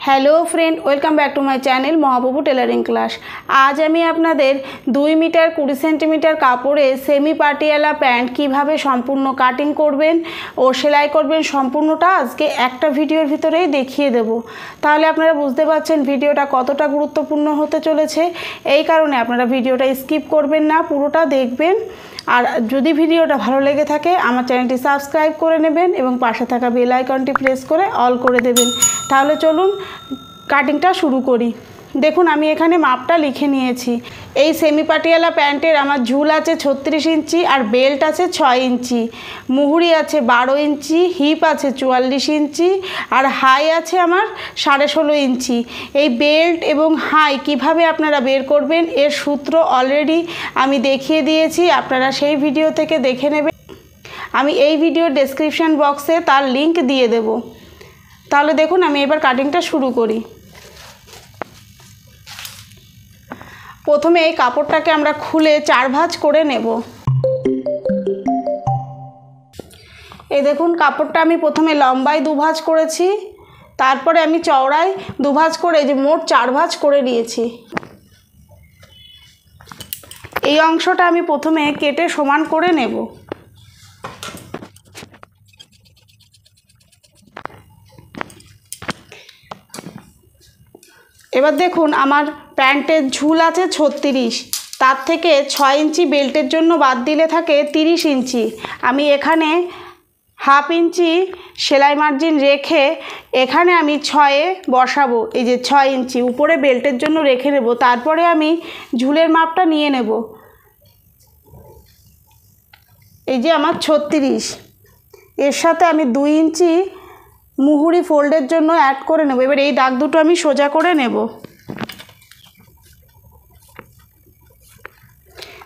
Hello friend, welcome back to my channel Mahaprabhu tailoring class. আজ আমি আপনাদের 2 মিটার 20 সেন্টিমিটার কাপড়ে সেমি পাটিয়ালা প্যান্ট কিভাবে সম্পূর্ণ কাটিং করবেন ও সেলাই করবেন সম্পূর্ণটা আজকে একটা ভিডিওর ভিতরেই দেখিয়ে দেব। তাহলে আপনারা বুঝতে পারছেন ভিডিওটা কতটা গুরুত্বপূর্ণ হতে চলেছে। এই কারণে আপনারা ভিডিওটা স্কিপ করবেন না, পুরোটা দেখবেন। আর যদি ভিডিওটা ভালো লেগে থাকে আমার চ্যানেলটি সাবস্ক্রাইব করে নেবেন এবং পাশে থাকা বেল আইকনটি প্রেস করে অল করে দেবেন। তাহলে চলুন কাটিংটা শুরু করি। দেখুন আমি এখানে মাপটা লিখে নিয়েছি। এই সেমি পাটিয়ালা প্যান্টের আমার ঝুল আছে 36 ইঞ্চি আর বেল্ট আছে 6 ইঞ্চি, মুহুরি আছে 12 ইঞ্চি, হিপ আছে 44 ইঞ্চি আর হাই আছে আমার 16.5 ইঞ্চি। এই বেল্ট এবং হাই কিভাবে আপনারা বের করবেন এর সূত্র অলরেডি আমি দেখিয়ে দিয়েছি, আপনারা সেই ভিডিও থেকে দেখে নেবেন। আমি এই ভিডিওর ডেসক্রিপশন বক্সে তার লিংক দিয়ে দেব। তাহলে দেখুন আমি এবার কাটিংটা শুরু করি। প্রথমে এই কাপড়টাকে আমরা খুলে 4 ভাঁজ করে নেব। এই দেখুন কাপড়টা আমি প্রথমে লম্বায় 2 ভাঁজ করেছি, তারপরে আমি চওড়ায় 2 ভাঁজ করে যে মোট 4 ভাঁজ করে নিয়েছি। এই অংশটা আমি প্রথমে কেটে সমান করে নেব। এবার দেখুন আমার প্যান্টের ঝুল আছে 36, তার থেকে 6 ইঞ্চি বেল্টের জন্য বাদ দিলে থাকে 30 ইঞ্চি। আমি এখানে হাফ ইঞ্চি সেলাই মার্জিন রেখে এখানে আমি 6-এ বসাবো। এই যে 6 ইঞ্চি উপরে বেল্টের জন্য রেখে নেব। তারপরে আমি ঝুলের মাপটা নিয়ে নেব। এই যে আমার 36, এর সাথে আমি 2 ইঞ্চি মুহুরি ফোল্ডের জন্য অ্যাড করে নেব। এবার এই দাগ দুটো আমি সোজা করে নেব।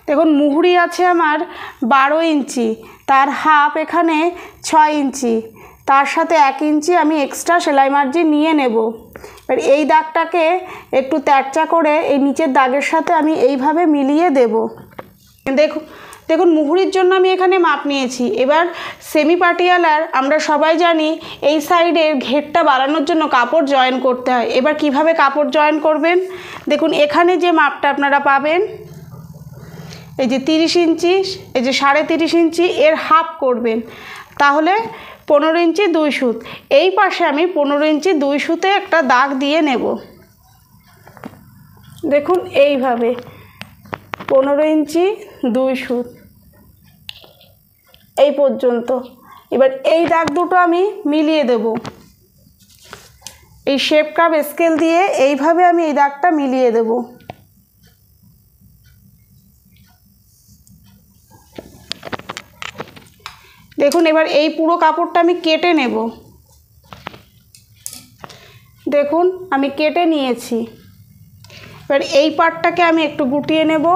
দেখুন মুহুরি আছে আমার 12 ইঞ্চি, তার হাফ এখানে 6 ইঞ্চি, তার সাথে 1 ইঞ্চি আমি এক্সট্রা সেলাই মার্জিন নিয়ে নেব। এবার এই দাগটাকে একটু তেরচা করে এই নিচের দাগের সাথে আমি এইভাবে মিলিয়ে দেব। দেখুন মুহুরির জন্য আমি এখানে মাপ নিয়েছি। এবার সেমি পাটিয়ালার আমরা সবাই জানি এই সাইডের ঘেরটা বাড়ানোর জন্য কাপড় জয়েন করতে হয়। এবার কিভাবে কাপড় জয়েন করবেন দেখুন, এখানে যে মাপটা আপনারা পাবেন এই যে 30 ইঞ্চি, এই যে 30.5 ইঞ্চি এর হাফ করবেন, তাহলে 15 ইঞ্চি 2 সুত। এই পাশে আমি 15 ইঞ্চি 2 সুতে একটা দাগ দিয়ে নেব। দেখুন এইভাবে 15 ইঞ্চি 2 সুত এই পর্যন্ত। এবার এই দাগ দুটো আমি মিলিয়ে দেব। এই শেপ কাপ স্কেল দিয়ে এইভাবে আমি এই দাগটা মিলিয়ে দেব। দেখুন এবার এই পুরো কাপড়টা আমি কেটে নেব। দেখুন আমি কেটে নিয়েছি। এবার এই পার্টটাকে আমি একটু গুটিয়ে নেব।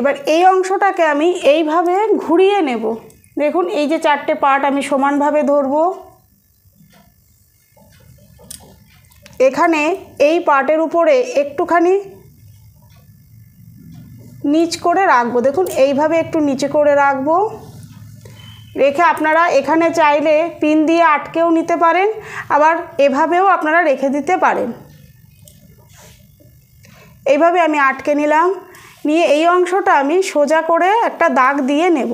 এবার এই অংশটাকে আমি এইভাবে ঘুরিয়ে নেব। দেখুন এই যে 4টে পার্ট আমি সমানভাবে ধরব। এখানে এই পার্টের উপরে একটুখানি নিচ করে রাখবো। দেখুন এইভাবে একটু নিচে করে রাখবো। রেখে আপনারা এখানে চাইলে পিন দিয়ে আটকেও নিতে পারেন, আবার এভাবেও আপনারা রেখে দিতে পারেন। এইভাবে আমি আটকে নিলাম, নিয়ে এই অংশটা আমি সোজা করে একটা দাগ দিয়ে নেব।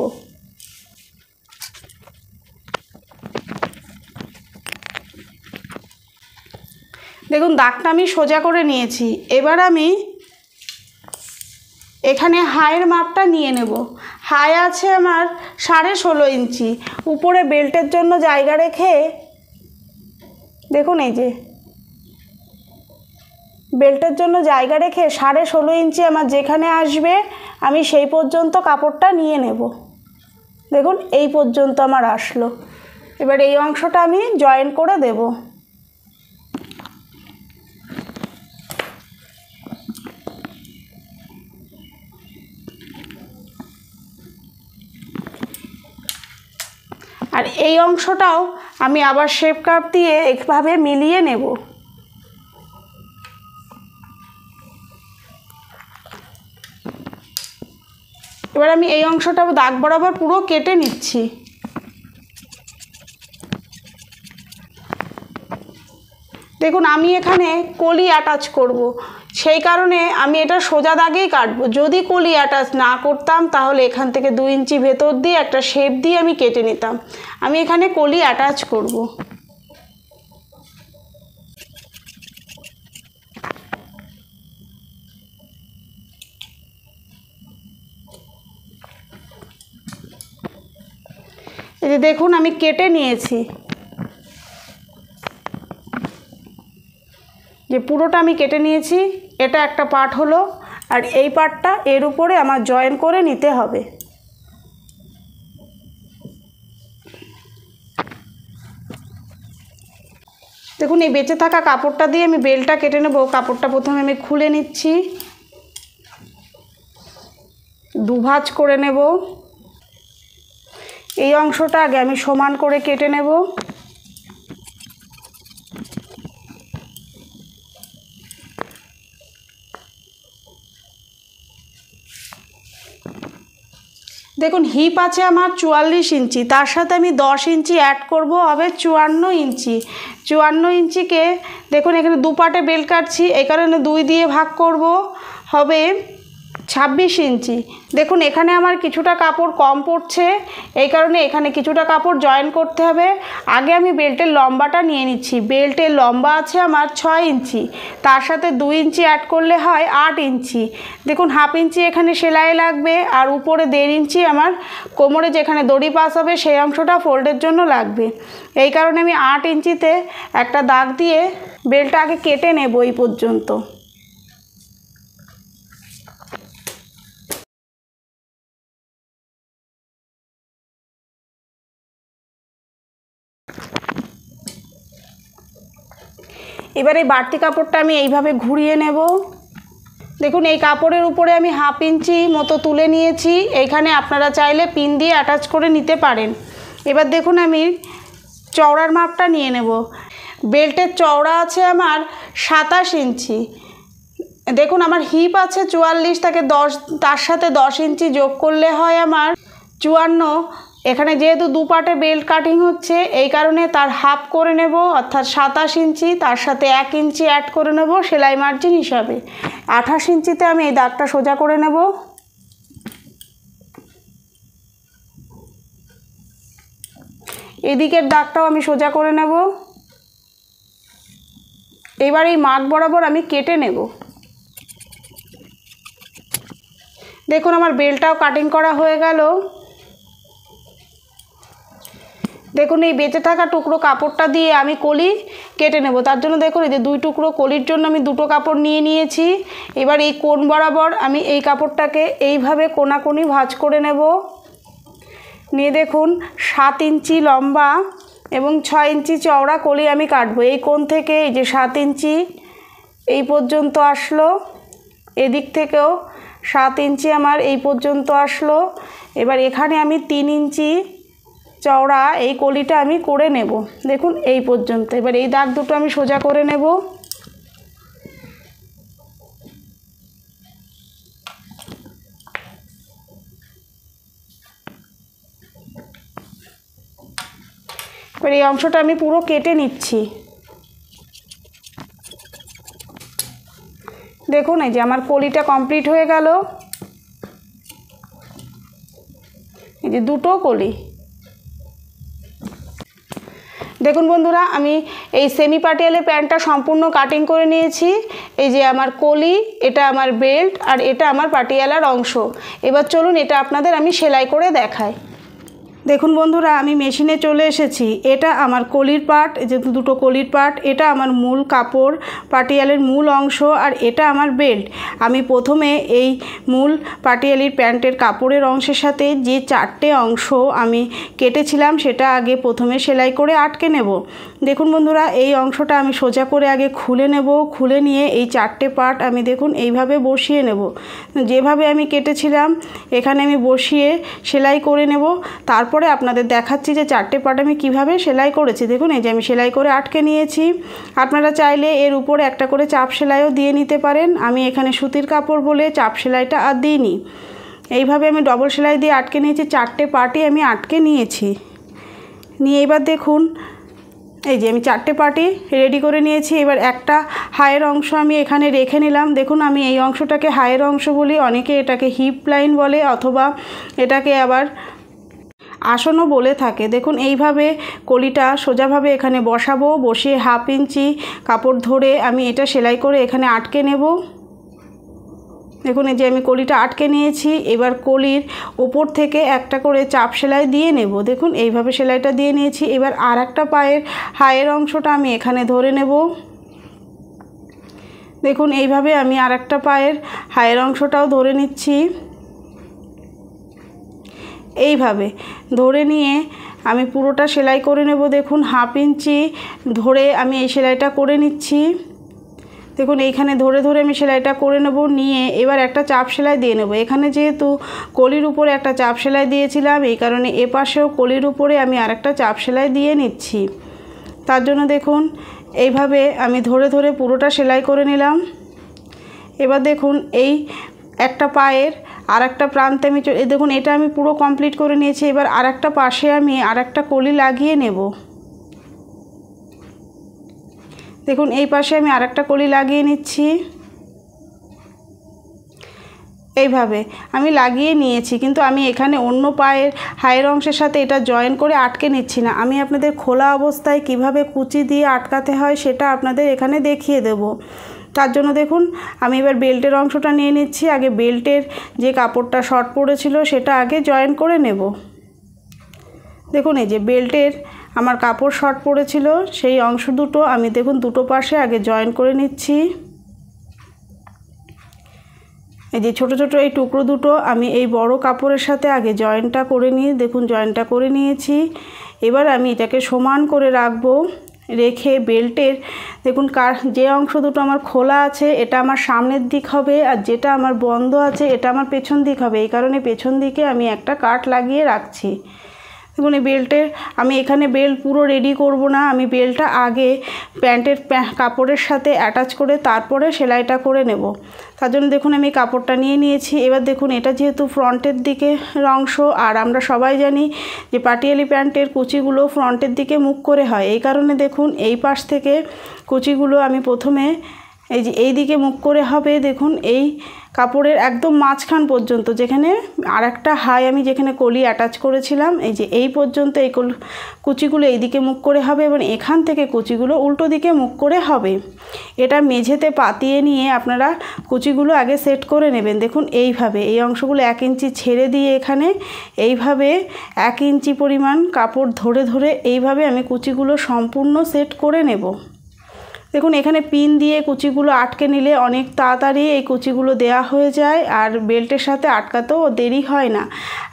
দেখুন দাগটা আমি সোজা করে নিয়েছি। এবার আমি এখানে হাইয়ের মাপটা নিয়ে নেব। হাই আছে আমার 16.5 ইঞ্চি, উপরে বেল্টের জন্য জায়গা রেখে দেখুন এই যে বেল্টের জন্য জায়গা রেখে 16.5 ইঞ্চি আমার যেখানে আসবে আমি সেই পর্যন্ত কাপড়টা নিয়ে নেব। দেখুন এই পর্যন্ত আমার আসলো। এবার এই অংশটা আমি জয়েন করে দেব। আর এই অংশটাও আমি আবার শেপ কাপ দিয়ে এইভাবে মিলিয়ে নেব। এবার আমি এই অংশটা দাগ বরাবর পুরো কেটে নিচ্ছি। দেখুন আমি এখানে কলি অ্যাটাচ করব, সেই কারণে আমি এটা সোজা দাগেই কাটবো। যদি কলি অ্যাটাচ না করতাম তাহলে এখান থেকে 2 ইঞ্চি ভেতর দিয়ে একটা শেপ দিয়ে আমি কেটে নিতাম। আমি এখানে কলি অ্যাটাচ করব। এই যে দেখুন আমি কেটে নিয়েছি, যে পুরোটা আমি কেটে নিয়েছি। এটা একটা পার্ট হলো, আর এই পার্টটা এর উপরে আমার জয়েন করে নিতে হবে। দেখুন এই বেঁচে থাকা কাপড়টা দিয়ে আমি বেলটা কেটে নেব। কাপড়টা প্রথমে আমি খুলে নিচ্ছি, দুভাঁজ করে নেব। এই অংশটা আগে আমি সমান করে কেটে নেব। দেখুন হিপ আছে আমার 44 ইঞ্চি, তার সাথে আমি 10 ইঞ্চি অ্যাড করব, হবে 54 ইঞ্চি। 54 ইঞ্চিকে দেখুন এখানে দু পার্টে বেল্ট কাটছি, এই কারণে 2 দিয়ে ভাগ করব, হবে 26 ইঞ্চি। দেখুন এখানে আমার কিছুটা কাপড় কম পড়ছে, এই কারণে এখানে কিছুটা কাপড় জয়েন করতে হবে। আগে আমি বেল্টের লম্বাটা নিয়ে নিচ্ছি। বেল্টের লম্বা আছে আমার 6 ইঞ্চি, তার সাথে 2 ইঞ্চি অ্যাড করলে হয় 8 ইঞ্চি। দেখুন হাফ ইঞ্চি এখানে সেলাই লাগবে, আর উপরে 1.5 ইঞ্চি আমার কোমরে যেখানে দড়ি পাস হবে সেই অংশটা ফোল্ডের জন্য লাগবে। এই কারণে আমি 8 ইঞ্চিতে একটা দাগ দিয়ে বেল্টটা আগে কেটে নেব এই পর্যন্ত। এবার এই বাড়তি কাপড়টা আমি এইভাবে ঘুরিয়ে নেব। দেখুন এই কাপড়ের উপরে আমি হাফ ইঞ্চি মতো তুলে নিয়েছি, এইখানে আপনারা চাইলে পিন দিয়ে অ্যাটাচ করে নিতে পারেন। এবার দেখুন আমি চওড়ার মাপটা নিয়ে নেব। বেল্টের চওড়া আছে আমার 27 ইঞ্চি। দেখুন আমার হিপ আছে 44, তার সাথে 10 ইঞ্চি যোগ করলে হয় আমার 54। এখানে যেহেতু দু পার্টে বেল্ট কাটিং হচ্ছে, এই কারণে তার হাফ করে নেব, অর্থাৎ 27 ইঞ্চি, তার সাথে 1 ইঞ্চি অ্যাড করে নেব সেলাই মার্জিন হিসাবে। 28 ইঞ্চিতে আমি এই দাগটা সোজা করে নেব। এদিকের দাগটাও আমি সোজা করে নেব। এবার এই মার্ক বরাবর আমি কেটে নেব। দেখুন আমার বেল্টটাও কাটিং করা হয়ে গেল। দেখুন এই বেঁচে থাকা টুকরো কাপড়টা দিয়ে আমি কলি কেটে নেব। তার জন্য দেখুন এই যে 2 টুকরো কলির জন্য আমি 2টো কাপড় নিয়ে নিয়েছি। এবার এই কোণ বরাবর আমি এই কাপড়টাকে এইভাবে কোনাকুনি ভাঁজ করে নেব। নিয়ে দেখুন 7 ইঞ্চি লম্বা এবং 6 ইঞ্চি চওড়া কলি আমি কাটবো। এই কোণ থেকে এই যে 7 ইঞ্চি এই পর্যন্ত আসলো, এদিক থেকেও 7 ইঞ্চি আমার এই পর্যন্ত আসলো। এবার এখানে আমি 3 ইঞ্চি চওড়া এই কলিটা আমি করে নেব। দেখুন এই পর্যন্ত। এবার এই দাগ দুটো আমি সোজা করে নেব। এবার এই অংশটা আমি পুরো কেটে নিচ্ছি। দেখুন এই যে আমার কলিটা কমপ্লিট হয়ে গেল। এই যে 2টো কলি। দেখুন বন্ধুরা আমি এই সেমি পাটিয়ালা প্যান্টটা সম্পূর্ণ কাটিং করে নিয়েছি। এই যে আমার কলি, এটা আমার বেল্ট, আর এটা আমার পাটিয়ালার অংশ। এবার চলুন এটা আপনাদের আমি সেলাই করে দেখাই। দেখুন বন্ধুরা আমি মেশিনে চলে এসেছি। এটা আমার কলির পার্ট, এই যে 2টো কলির পার্ট, এটা আমার মূল কাপড়, পাটিয়ালের মূল অংশ, আর এটা আমার বেল্ট। আমি প্রথমে এই মূল পাটিয়ালির প্যান্টের কাপড়ের অংশের সাথে যে 4টে অংশ আমি কেটেছিলাম সেটা আগে প্রথমে সেলাই করে আটকে নেব। দেখুন বন্ধুরা এই অংশটা আমি সোজা করে আগে খুলে নেব। খুলে নিয়ে এই 4টে পার্ট আমি দেখুন এইভাবে বসিয়ে নেব। যেভাবে আমি কেটেছিলাম এখানে আমি বসিয়ে সেলাই করে নেব। তারপরে আপনাদের দেখাচ্ছি যে 4টে পার্ট আমি কিভাবে সেলাই করেছি। দেখুন এই যে আমি সেলাই করে আটকে নিয়েছি। আপনারা চাইলে এর উপরে একটা করে চাপ সেলাইও দিয়ে নিতে পারেন। আমি এখানে সুতির কাপড় বলে চাপ সেলাইটা আর দিইনি। এইভাবে আমি ডবল সেলাই দিয়ে আটকে নিয়েছি। 4টে পার্টই আমি আটকে নিয়েছি। নিয়ে এবার দেখুন এই যে আমি 4টে পার্টি রেডি করে নিয়েছি। এবার একটা হায়ের অংশ আমি এখানে রেখে নিলাম। দেখুন আমি এই অংশটাকে হায়ের অংশ বলি, অনেকে এটাকে হিপ লাইন বলে অথবা এটাকে আবার আসনও বলে থাকে। দেখুন এইভাবে কলিটা সোজাভাবে এখানে বসাবো, বসিয়ে 1/2 ইঞ্চি কাপড় ধরে আমি এটা সেলাই করে এখানে আটকে নেব। দেখুন এই যে আমি কলিটা আটকে নিয়েছি। এবার কলির ওপর থেকে একটা করে চাপ সেলাই দিয়ে নেব। দেখুন এইভাবে সেলাইটা দিয়ে নিয়েছি। এবার আর একটা পায়ের হায়ের অংশটা আমি এখানে ধরে নেব। দেখুন এইভাবে আমি আর একটা পায়ের হায়ের অংশটাও ধরে নিচ্ছি। এইভাবে ধরে নিয়ে আমি পুরোটা সেলাই করে নেব। দেখুন 1/2 ইঞ্চি ধরে আমি এই সেলাইটা করে নিচ্ছি। দেখুন এইখানে ধরে ধরে আমি সেলাইটা করে নেব। নিয়ে এবার একটা চাপ সেলাই দিয়ে নেব। এখানে যেহেতু কলির উপরে একটা চাপ সেলাই দিয়েছিলাম, এই কারণে এপাশেও কলির উপরে আমি আরেকটা চাপ সেলাই দিয়ে নিচ্ছি। তার জন্য দেখুন এইভাবে আমি ধরে ধরে পুরোটা সেলাই করে নিলাম। এবার দেখুন এই একটা পায়ের আর একটা প্রান্তে আমি দেখুন এটা আমি পুরো কমপ্লিট করে নিয়েছি। এবার আর একটা পাশে আমি আর একটা কলি লাগিয়ে নেব। দেখুন এই পাশে আমি আর একটা কলি লাগিয়ে নিচ্ছি। এইভাবে আমি লাগিয়ে নিয়েছি, কিন্তু আমি এখানে অন্য পায়ের হায়ের অংশের সাথে এটা জয়েন করে আটকে নিচ্ছি না। আমি আপনাদের খোলা অবস্থায় কিভাবে কুচি দিয়ে আটকাতে হয় সেটা আপনাদের এখানে দেখিয়ে দেব। তার জন্য দেখুন আমি এবার বেল্টের অংশটা নিয়ে নিচ্ছি। আগে বেল্টের যে কাপড়টা শর্ট পড়েছিল সেটা আগে জয়েন করে নেব। দেখুন এই যে বেল্টের আমার কাপড় শর্ট পড়েছিল, সেই অংশ দুটো আমি দেখুন দুটো পাশে আগে জয়েন করে নিচ্ছি। এই যে ছোট ছোট এই টুকরো দুটো আমি এই বড় কাপড়ের সাথে আগে জয়েনটা করে নিই। দেখুন জয়েনটা করে নিয়েছি। এবার আমি এটাকে সমান করে রাখবো। রেখে বেল্টের দেখুন যে অংশ দুটো আমার খোলা আছে এটা আমার সামনের দিক হবে, আর যেটা আমার বন্ধ আছে এটা আমার পেছন দিক হবে। এই কারণে পেছন দিকে আমি একটা কাট লাগিয়ে রাখছি। দেখুন এই বেল্টের আমি এখানে বেল্ট পুরো রেডি করব না, আমি বেল্টটা আগে প্যান্টের কাপড়ের সাথে অ্যাটাচ করে তারপরে সেলাইটা করে নেব। তার জন্য দেখুন আমি কাপড়টা নিয়ে নিয়েছি। এবার দেখুন এটা যেহেতু ফ্রন্টের দিকে অংশ, আর আমরা সবাই জানি যে পাটিয়ালি প্যান্টের কুচিগুলো ফ্রন্টের দিকে মুখ করে হয়। এই কারণে দেখুন এই পাশ থেকে কুচিগুলো আমি প্রথমে এই যে এই দিকে মুখ করে হবে। দেখুন এই কাপড়ের একদম মাঝখান পর্যন্ত, যেখানে আর একটা হাই আমি যেখানে কলি অ্যাটাচ করেছিলাম, এই যে এই পর্যন্ত এই কুচিগুলো এই দিকে মুখ করে হবে এবং এখান থেকে কুচিগুলো উল্টো দিকে মুখ করে হবে। এটা মেঝেতে পাতিয়ে নিয়ে আপনারা কুচিগুলো আগে সেট করে নেবেন। দেখুন এইভাবে এই অংশগুলো 1 ইঞ্চি ছেড়ে দিয়ে এখানে এইভাবে 1 ইঞ্চি পরিমাণ কাপড় ধরে ধরে এইভাবে আমি কুচিগুলো সম্পূর্ণ সেট করে নেব। দেখুন এখানে পিন দিয়ে কুচিগুলো আটকে নিলে অনেক তাড়াতাড়ি এই কুচিগুলো দেয়া হয়ে যায়, আর বেল্টের সাথে আটকাতেও দেরি হয় না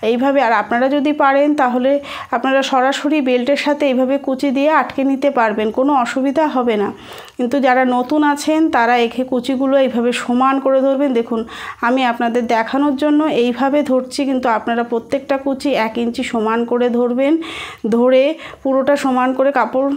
এইভাবে। আর আপনারা যদি পারেন তাহলে আপনারা সরাসরি বেল্টের সাথে এইভাবে কুচি দিয়ে আটকে নিতে পারবেন, কোনো অসুবিধা হবে না। কিন্তু যারা নতুন আছেন তারা কুচিগুলো এইভাবে সমান করে ধরবেন। দেখুন আমি আপনাদের দেখানোর জন্য এইভাবে ধরছি, কিন্তু আপনারা প্রত্যেকটা কুচি 1 ইঞ্চি সমান করে ধরবেন। ধরে পুরোটা সমান করে কাপড়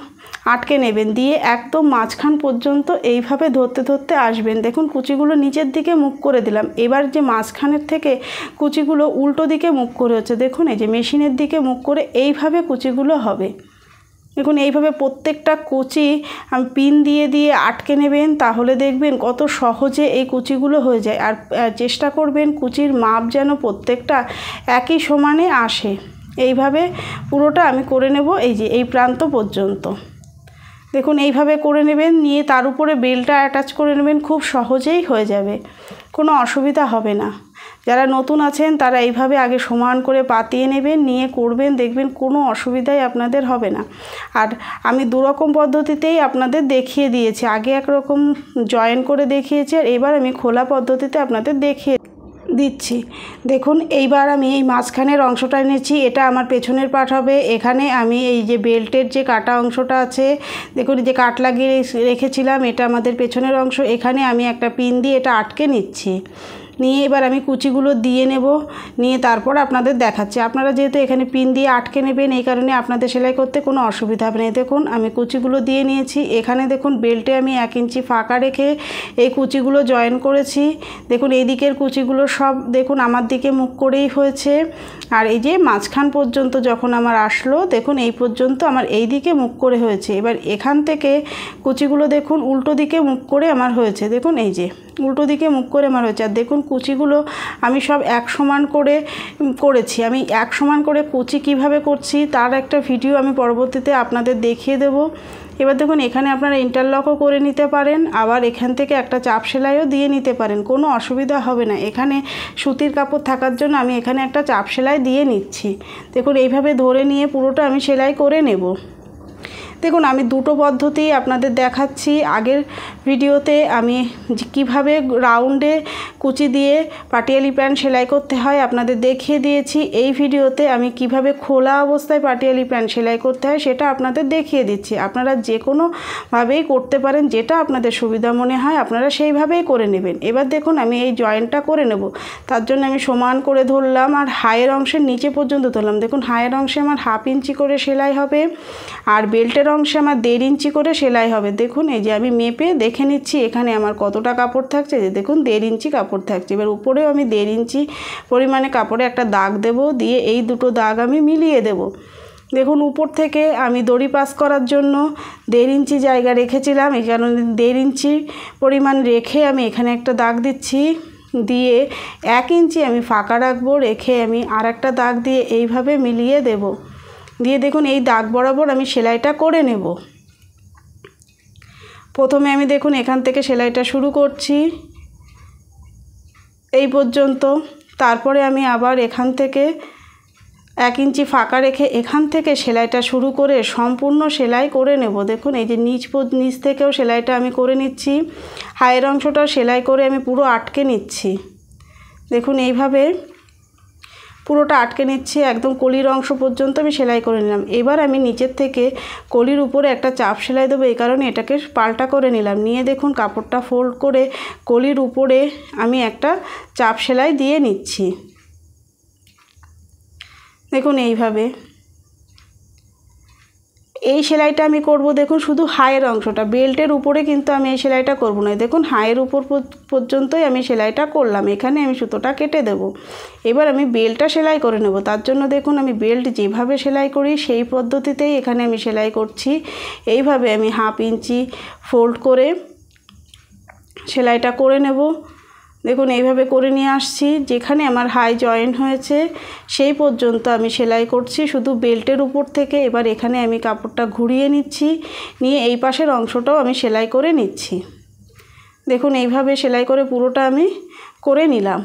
আটকে নেবেন, দিয়ে একদম মাঝখান পর্যন্ত এইভাবে ধরতে ধরতে আসবেন। দেখুন কুচিগুলো নিচের দিকে মুখ করে দিলাম। এবার যে মাঝখানের থেকে কুচিগুলো উল্টো দিকে মুখ করে হচ্ছে, দেখুন এই যে মেশিনের দিকে মুখ করে এইভাবে কুচিগুলো হবে। দেখুন এইভাবে প্রত্যেকটা কুচি আমি পিন দিয়ে দিয়ে আটকে নেবেন, তাহলে দেখবেন কত সহজে এই কুচিগুলো হয়ে যায়। আর চেষ্টা করবেন কুচির মাপ যেন প্রত্যেকটা একই সমানে আসে। এইভাবে পুরোটা আমি করে নেব এই যে এই প্রান্ত পর্যন্ত। দেখুন এইভাবে করে নেবেন, নিয়ে তার উপরে বেল্টটা অ্যাটাচ করে নেবেন, খুব সহজেই হয়ে যাবে, কোনো অসুবিধা হবে না। যারা নতুন আছেন তারা এইভাবে আগে সমান করে পাতিয়ে নেবেন, নিয়ে করবেন, দেখবেন কোনো অসুবিধাই আপনাদের হবে না। আর আমি দুরকম পদ্ধতিতেই আপনাদের দেখিয়ে দিয়েছি, আগে একরকম জয়েন করে দেখিয়েছি, আর এবার আমি খোলা পদ্ধতিতে আপনাদের দেখিয়ে দিচ্ছি। দেখুন এইবার আমি এই মাঝখানের অংশটা নিয়েছি, এটা আমার পেছনের পার্ট হবে। এখানে আমি এই যে বেল্টের যে কাটা অংশটা আছে, দেখুন যে কাট লাগিয়ে রেখেছিলাম, এটা আমাদের পেছনের অংশ। এখানে আমি একটা পিন দিয়ে এটা আটকে নিচ্ছি। নিয়ে এবার আমি কুচিগুলো দিয়ে নেব, নিয়ে তারপর আপনাদের দেখাচ্ছি। আপনারা যেহেতু এখানে পিন দিয়ে আটকে নেবেন, এই কারণে আপনাদের সেলাই করতে কোনো অসুবিধা হবে না। দেখুন আমি কুচিগুলো দিয়ে নিয়েছি। এখানে দেখুন বেল্টে আমি 1 ইঞ্চি ফাঁকা রেখে এই কুচিগুলো জয়েন করেছি। দেখুন এই দিকের কুচিগুলো সব দেখুন আমার দিকে মুখ করেই হয়েছে, আর এই যে মাঝখান পর্যন্ত যখন আমার আসলো দেখুন এই পর্যন্ত আমার এই দিকে মুখ করে হয়েছে। এবার এখান থেকে কুচিগুলো দেখুন উল্টো দিকে মুখ করে আমার হয়েছে। দেখুন এই যে উল্টো দিকে মুখ করে আমার হয়েছে। আর দেখুন কুচিগুলো আমি সব এক সমান করে করেছি। আমি এক সমান করে কুচি কিভাবে করছি তার একটা ভিডিও আমি পরবর্তীতে আপনাদের দেখিয়ে দেব। এবার দেখুন এখানে আপনারা ইন্টারলকও করে নিতে পারেন, আবার এখান থেকে একটা চাপ সেলাইও দিয়ে নিতে পারেন, কোনো অসুবিধা হবে না। এখানে সুতির কাপড় থাকার জন্য আমি এখানে একটা চাপ সেলাই দিয়ে নিচ্ছি। দেখুন এইভাবে ধরে নিয়ে পুরোটা আমি সেলাই করে নেব। দেখুন আমি দুটো পদ্ধতি আপনাদের দেখাচ্ছি। আগের ভিডিওতে আমি কিভাবে রাউন্ডে কুচি দিয়ে পাটিয়ালি প্যান্ট সেলাই করতে হয় আপনাদের দেখিয়ে দিয়েছি। এই ভিডিওতে আমি কিভাবে খোলা অবস্থায় পাটিয়ালি প্যান্ট সেলাই করতে হয় সেটা আপনাদের দেখিয়ে দিচ্ছি। আপনারা যে কোনোভাবেই করতে পারেন, যেটা আপনাদের সুবিধা মনে হয় আপনারা সেইভাবেই করে নেবেন। এবার দেখুন আমি এই জয়েন্টটা করে নেব, তার জন্য আমি সমান করে ধরলাম আর হায়ের অংশের নিচে পর্যন্ত ধরলাম। দেখুন হায়ের অংশে আমার 1/2 ইঞ্চি করে সেলাই হবে, আর বেল্টের অংশে আমার 1.5 ইঞ্চি করে সেলাই হবে। দেখুন এই যে আমি মেপে দেখে নিচ্ছি এখানে আমার কতটা কাপড় থাকছে। যে দেখুন 1.5 ইঞ্চি কাপড় থাকছে। এবার উপরেও আমি 1.5 ইঞ্চি পরিমাণে কাপড়ে একটা দাগ দেব, দিয়ে এই দুটো দাগ আমি মিলিয়ে দেব। দেখুন উপর থেকে আমি দড়ি পাস করার জন্য 1.5 ইঞ্চি জায়গা রেখেছিলাম, এই কারণে 1.5 ইঞ্চি পরিমাণ রেখে আমি এখানে একটা দাগ দিচ্ছি, দিয়ে 1 ইঞ্চি আমি ফাঁকা রাখবো, রেখে আমি আর একটা দাগ দিয়ে এইভাবে মিলিয়ে দেব। দিয়ে দেখুন এই দাগ বরাবর আমি সেলাইটা করে নেব। প্রথমে আমি দেখুন এখান থেকে সেলাইটা শুরু করছি এই পর্যন্ত, তারপরে আমি আবার এখান থেকে 1 ইঞ্চি ফাঁকা রেখে এখান থেকে সেলাইটা শুরু করে সম্পূর্ণ সেলাই করে নেব। দেখুন এই যে নিচ থেকেও সেলাইটা আমি করে নিচ্ছি, হায়ের অংশটা সেলাই করে আমি পুরো আটকে নিচ্ছি। দেখুন এইভাবে পুরোটা আটকে নিচ্ছি, একদম কলির অংশ পর্যন্ত আমি সেলাই করে নিলাম। এবার আমি নিচের থেকে কলির উপরে একটা চাপ সেলাই দেবো, এই কারণে এটাকে পাল্টা করে নিলাম। নিয়ে দেখুন কাপড়টা ফোল্ড করে কলির উপরে আমি একটা চাপ সেলাই দিয়ে নিচ্ছি। দেখুন এইভাবে এই সেলাইটা আমি করব। দেখুন শুধু হায়ের অংশটা, বেল্টের উপরে কিন্তু আমি এই সেলাইটা করব না। দেখুন হায়ের উপর পর্যন্তই আমি সেলাইটা করলাম, এখানে আমি সুতোটা কেটে দেব। এবার আমি বেল্টটা সেলাই করে নেব। তার জন্য দেখুন আমি বেল্ট যেভাবে সেলাই করি সেই পদ্ধতিতেই এখানে আমি সেলাই করছি। এইভাবে আমি 1/2 ইঞ্চি ফোল্ড করে সেলাইটা করে নেব। দেখুন এইভাবে করে নিয়ে আসছি, যেখানে আমার হাই জয়েন হয়েছে সেই পর্যন্ত আমি সেলাই করছি শুধু বেল্টের উপর থেকে। এবার এখানে আমি কাপড়টা ঘুরিয়ে নিচ্ছি, নিয়ে এই পাশের অংশটাও আমি সেলাই করে নিচ্ছি। দেখুন এইভাবে সেলাই করে পুরোটা আমি করে নিলাম।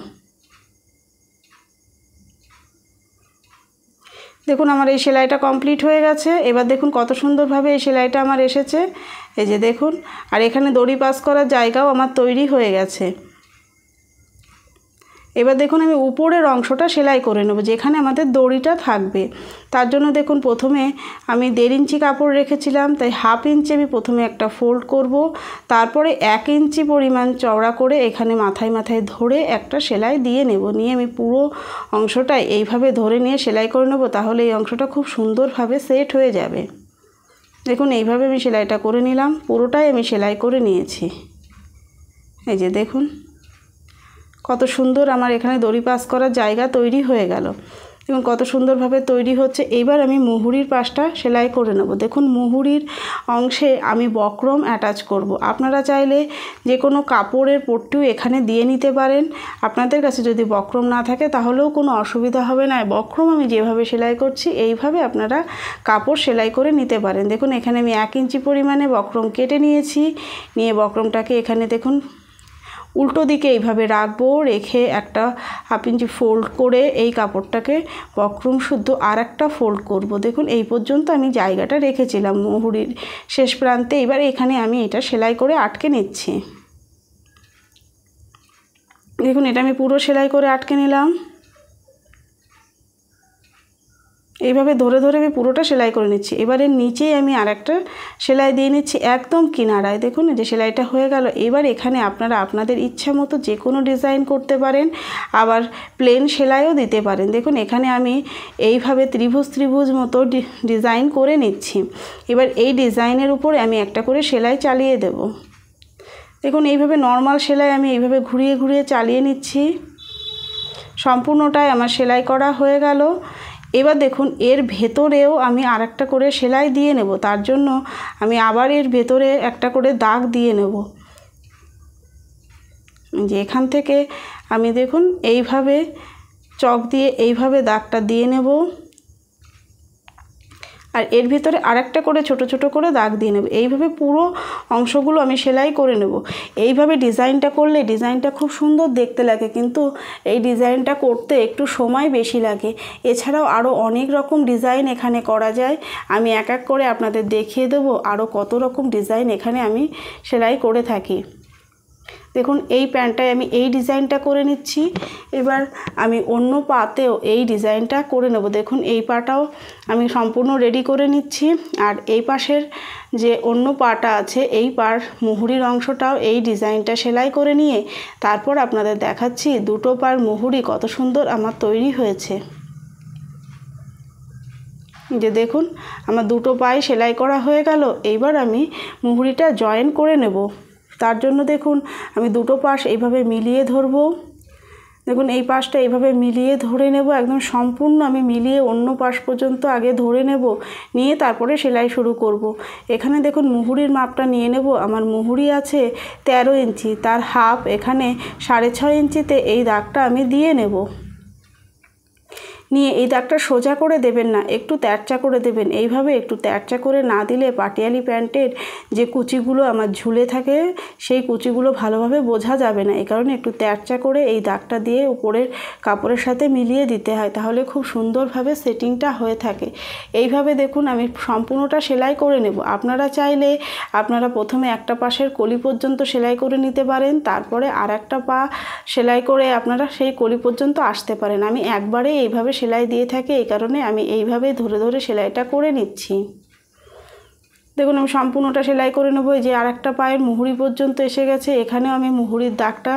দেখুন আমার এই সেলাইটা কমপ্লিট হয়ে গেছে। এবার দেখুন কত সুন্দরভাবে এই সেলাইটা আমার এসেছে, এই যে দেখুন। আর এখানে দড়ি পাস করার জায়গাও আমার তৈরি হয়ে গেছে। এবার দেখুন আমি উপরের অংশটা সেলাই করে নেব, যেখানে আমাদের দড়িটা থাকবে। তার জন্য দেখুন প্রথমে আমি 1.5 ইঞ্চি কাপড় রেখেছিলাম, তাই 1/2 ইঞ্চি আমি প্রথমে একটা ফোল্ড করব, তারপরে 1 ইঞ্চি পরিমাণ চওড়া করে এখানে মাথায় মাথায় ধরে একটা সেলাই দিয়ে নেব। নিয়ে আমি পুরো অংশটা এইভাবে ধরে নিয়ে সেলাই করে নেব, তাহলে এই অংশটা খুব সুন্দরভাবে সেট হয়ে যাবে। দেখুন এইভাবে আমি সেলাইটা করে নিলাম, পুরোটাই আমি সেলাই করে নিয়েছি। এই যে দেখুন কত সুন্দর আমার এখানে দড়ি পাস করার জায়গা তৈরি হয়ে গেল এবং কত সুন্দরভাবে তৈরি হচ্ছে। এবার আমি মুহুরির পাশটা সেলাই করে নেব। দেখুন মুহুরির অংশে আমি বক্রম অ্যাটাচ করব। আপনারা চাইলে যে কোনো কাপড়ের পট্টিও এখানে দিয়ে নিতে পারেন। আপনাদের কাছে যদি বক্রম না থাকে তাহলেও কোনো অসুবিধা হবে না। বক্রম আমি যেভাবে সেলাই করছি এইভাবে আপনারা কাপড় সেলাই করে নিতে পারেন। দেখুন এখানে আমি 1 ইঞ্চি পরিমাণে বক্রম কেটে নিয়েছি, নিয়ে বক্রমটাকে এখানে দেখুন উল্টো দিকে এইভাবে রাখবো, রেখে একটা 1/2 ইঞ্চি ফোল্ড করে এই কাপড়টাকে বক্রম শুদ্ধ আর একটা ফোল্ড করব। দেখুন এই পর্যন্ত আমি জায়গাটা রেখেছিলাম মুহুরির শেষ প্রান্তে। এবার এখানে আমি এটা সেলাই করে আটকে নিচ্ছি। দেখুন এটা আমি পুরো সেলাই করে আটকে নিলাম। এইভাবে ধরে ধরে আমি পুরোটা সেলাই করে নিচ্ছি। এবারে নিচেই আমি আরেকটা সেলাই দিয়ে নিচ্ছি একদম কিনারায়। দেখুন যে সেলাইটা হয়ে গেল। এবার এখানে আপনারা আপনাদের ইচ্ছা মতো যে কোনো ডিজাইন করতে পারেন, আবার প্লেন সেলাইও দিতে পারেন। দেখুন এখানে আমি এইভাবে ত্রিভুজ ত্রিভুজ মতো ডিজাইন করে নিচ্ছি। এবার এই ডিজাইনের উপরে আমি একটা করে সেলাই চালিয়ে দেব। দেখুন এইভাবে নর্মাল সেলাই আমি এইভাবে ঘুরিয়ে ঘুরিয়ে চালিয়ে নিচ্ছি। সম্পূর্ণটাই আমার সেলাই করা হয়ে গেল। এবার দেখুন এর ভেতরেও আমি আরেকটা করে সেলাই দিয়ে নেব। তার জন্য আমি আবার এর ভেতরে একটা করে দাগ দিয়ে নেব। যে এখান থেকে আমি দেখুন এইভাবে চক দিয়ে এইভাবে দাগটা দিয়ে নেব, আর এর ভিতরে আরেকটা করে ছোট ছোট করে দাগ দিয়ে নেব। এইভাবে পুরো অংশগুলো আমি সেলাই করে নেব। এইভাবে ডিজাইনটা করলে ডিজাইনটা খুব সুন্দর দেখতে লাগে, কিন্তু এই ডিজাইনটা করতে একটু সময় বেশি লাগে। এছাড়াও আরও অনেক রকম ডিজাইন এখানে করা যায়। আমি এক এক করে আপনাদের দেখিয়ে দেবো আরও কত রকম ডিজাইন এখানে আমি সেলাই করে থাকি। দেখুন এই প্যান্টটায় আমি এই ডিজাইনটা করে নিচ্ছি। এবার আমি অন্য পাতেও এই ডিজাইনটা করে নেব। দেখুন এই পাটাও আমি সম্পূর্ণ রেডি করে নিচ্ছি, আর এই পাশের যে অন্য পাটা আছে এই পার মুহুরির অংশটাও এই ডিজাইনটা সেলাই করে নিয়ে তারপর আপনাদের দেখাচ্ছি দুটো পার মুহুরি কত সুন্দর আমার তৈরি হয়েছে। যে দেখুন আমার দুটো পায়ে সেলাই করা হয়ে গেল। এইবার আমি মুহুরিটা জয়েন করে নেব। তার জন্য দেখুন আমি দুটো পাশ এইভাবে মিলিয়ে ধরব। দেখুন এই পাশটা এইভাবে মিলিয়ে ধরে নেব, একদম সম্পূর্ণ আমি মিলিয়ে অন্য পাশ পর্যন্ত আগে ধরে নেব, নিয়ে তারপরে সেলাই শুরু করব। এখানে দেখুন মুহুরির মাপটা নিয়ে নেব। আমার মুহুরি আছে 13 ইঞ্চি, তার হাফ এখানে 6.5 ইঞ্চিতে এই দাগটা আমি দিয়ে নেব। নিয়ে এই দাগটা সোজা করে দেবেন না, একটু তেরচা করে দেবেন। এইভাবে একটু তেরচা করে না দিলে পাটিয়ালি প্যান্টের যে কুচিগুলো আমার ঝুলে থাকে সেই কুচিগুলো ভালোভাবে বোঝা যাবে না। এই কারণে একটু তেরচা করে এই দাগটা দিয়ে উপরের কাপড়ের সাথে মিলিয়ে দিতে হয়, তাহলে খুব সুন্দরভাবে সেটিংটা হয়ে থাকে। এইভাবে দেখুন আমি সম্পূর্ণটা সেলাই করে নেব। আপনারা চাইলে আপনারা প্রথমে একটা পাশের কলি পর্যন্ত সেলাই করে নিতে পারেন, তারপরে আর একটা পা সেলাই করে আপনারা সেই কলি পর্যন্ত আসতে পারেন। আমি একবারে এইভাবে সেলাই দিয়ে থাকি, এই কারণে আমি এইভাবে ধরে ধরে সেলাইটা করে নিচ্ছি। দেখুন আমি সম্পূর্ণটা সেলাই করে নেব। এই যে আর একটা পায়ের মুহুরি পর্যন্ত এসে গেছে, এখানেও আমি মুহুরির দাগটা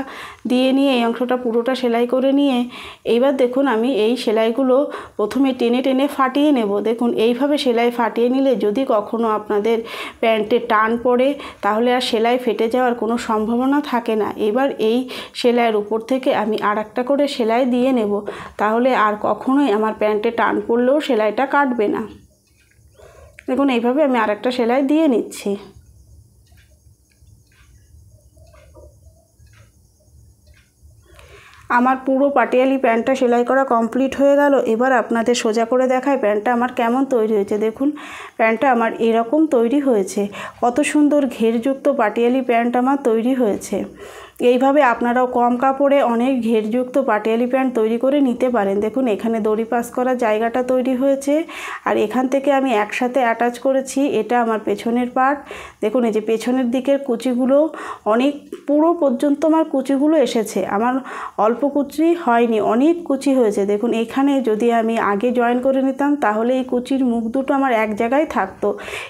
দিয়ে নিয়ে এই অংশটা পুরোটা সেলাই করে নিয়ে এইবার দেখুন আমি এই সেলাইগুলো প্রথমে টেনে টেনে ফাটিয়ে নেব। দেখুন এইভাবে সেলাই ফাটিয়ে নিলে যদি কখনো আপনাদের প্যান্টে টান পড়ে তাহলে আর সেলাই ফেটে যাওয়ার কোনো সম্ভাবনা থাকে না। এবার এই সেলাইয়ের উপর থেকে আমি আর একটা করে সেলাই দিয়ে নেব, তাহলে আর কখনোই আমার প্যান্টে টান পড়লেও সেলাইটা কাটবে না। দেখুন এইভাবে আমি আরেকটা সেলাই দিয়ে নিচ্ছি। আমার পুরো পাটিয়ালি প্যান্টটা সেলাই করা কমপ্লিট হয়ে গেল। এবার আপনাদের সোজা করে দেখায় প্যান্টটা আমার কেমন তৈরি হয়েছে। দেখুন প্যান্টটা আমার এরকম তৈরি হয়েছে। কত সুন্দর ঘেরযুক্ত পাটিয়ালি প্যান্ট আমার তৈরি হয়েছে। এইভাবে আপনারাও কম কাপড়ে অনেক ঘেরযুক্ত পাটিয়ালি প্যান্ট তৈরি করে নিতে পারেন। দেখুন এখানে দড়ি পাস করার জায়গাটা তৈরি হয়েছে, আর এখান থেকে আমি একসাথে অ্যাটাচ করেছি। এটা আমার পেছনের পার্ট। দেখুন এই যে পেছনের দিকের কুচিগুলো অনেক পুরো পর্যন্ত আমার কুচিগুলো এসেছে। আমার অল্প কুচি হয়নি, অনেক কুচি হয়েছে। দেখুন এখানে যদি আমি আগে জয়েন করে নিতাম তাহলে এই কুচির মুখ দুটো আমার এক জায়গায় থাকতো,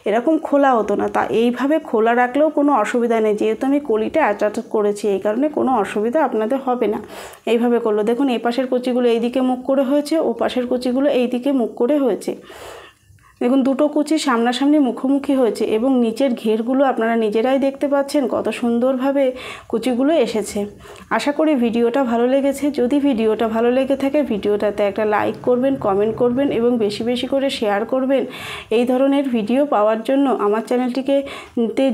এরকম খোলা হতো না। তা এইভাবে খোলা রাখলেও কোনো অসুবিধা নেই, যেহেতু আমি কলিটা অ্যাটাচ করেছি, এই কারণে কোনো অসুবিধা আপনাদের হবে না। এইভাবে করলো। দেখুন এই পাশের কুচিগুলো এই দিকে মুখ করে হয়েছে, ও পাশের কুচিগুলো এই দিকে মুখ করে হয়েছে। দেখুন দুটো কুচি সামনাসামনি মুখোমুখি হয়েছে, এবং নিচের ঘেরগুলো আপনারা নিজেরাই দেখতে পাচ্ছেন কত সুন্দরভাবে কুচিগুলো এসেছে। আশা করি ভিডিওটা ভালো লেগেছে। যদি ভিডিওটা ভালো লেগে থাকে ভিডিওটাতে একটা লাইক করবেন, কমেন্ট করবেন এবং বেশি বেশি করে শেয়ার করবেন। এই ধরনের ভিডিও পাওয়ার জন্য আমার চ্যানেলটিকে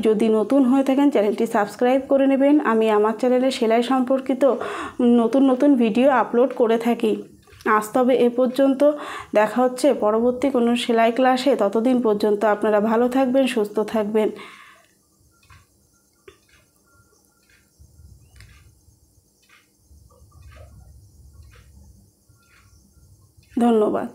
যদি নতুন হয়ে থাকেন চ্যানেলটি সাবস্ক্রাইব করে নেবেন। আমি আমার চ্যানেলে সেলাই সম্পর্কিত নতুন নতুন ভিডিও আপলোড করে থাকি। আজ তবে এ পর্যন্ত, দেখা হচ্ছে পরবর্তী কোনো সেলাই ক্লাসে। ততদিন পর্যন্ত আপনারা ভালো থাকবেন, সুস্থ থাকবেন। ধন্যবাদ।